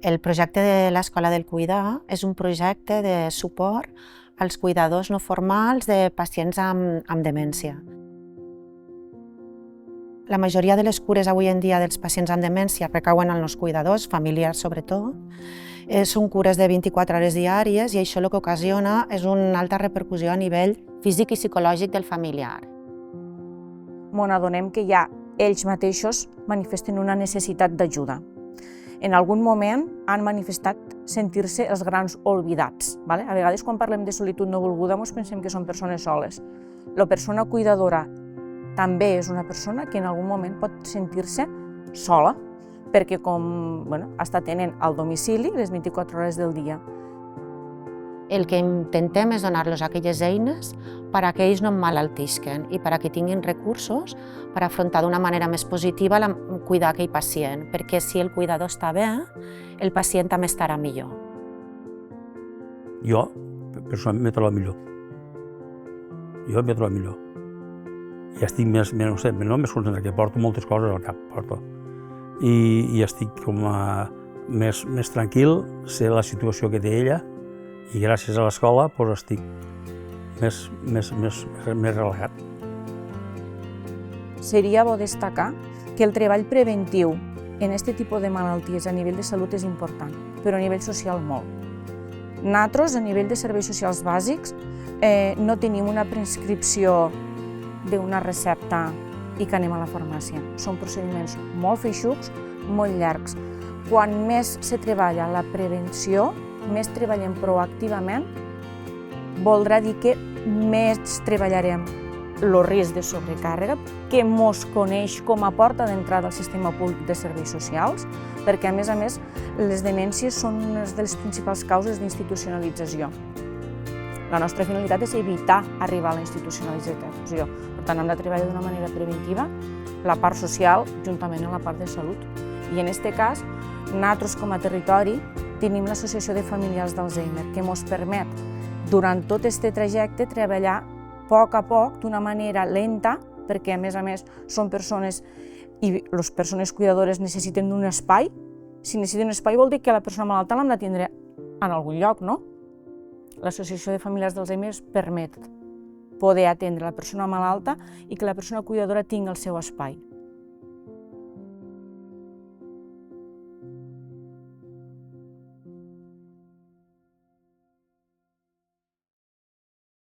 El projecte de l'Escola del Cuidar és un projecte de suport als cuidadors no formals de pacients amb demència. La majoria de les cures avui en dia dels pacients amb demència recauen en els cuidadors, familiars sobretot. Són cures de 24 hores diàries i això el que ocasiona és una alta repercussió a nivell físic i psicològic del familiar. Ens adonem que ja ells mateixos manifesten una necessitat d'ajuda. En algun moment han manifestat sentir-se els grans oblidats. A vegades quan parlem de solitud no volguda ens pensem que són persones soles. La persona cuidadora també és una persona que en algun moment pot sentir-se sola, perquè està tenint al domicili les 24 hores del dia. El que intentem és donar-los aquelles eines perquè ells no emmalaltisquen i perquè tinguin recursos per afrontar d'una manera més positiva cuidar aquell pacient, perquè si el cuidador està bé, el pacient també estarà millor. Jo, personalment, m'he trobat millor. I estic més concentrat, que porto moltes coses al cap, i estic més tranquil, sé la situació que té ella, i gràcies a l'escola estic més relaxat. Seria bo destacar que el treball preventiu en aquest tipus de malalties a nivell de salut és important, però a nivell social molt. Nosaltres, a nivell de serveis socials bàsics, no tenim una prescripció d'una recepta i que anem a la farmàcia. Són procediments molt feixucs, molt llargs. Quan més se treballa la prevenció, més treballem proactivament, voldrà dir que més treballarem el risc de sobrecàrrega, que ens coneix com a porta d'entrada al sistema públic de serveis socials, perquè, a més, les demències són una de les principals causes d'institucionalització. La nostra finalitat és evitar arribar a la institucionalització. Per tant, hem de treballar d'una manera preventiva la part social juntament amb la part de salut. I en aquest cas, nosaltres com a territori tenim l'Associació de Familiars d'Alzheimer, que ens permet, durant tot aquest trajecte, treballar a poc, d'una manera lenta, perquè, a més, són persones i les persones cuidadores necessiten un espai. Si necessiten un espai vol dir que la persona malalta l'hem d'atendre en algun lloc, no? L'Associació de Familiars d'Alzheimer permet poder atendre la persona malalta i que la persona cuidadora tingui el seu espai.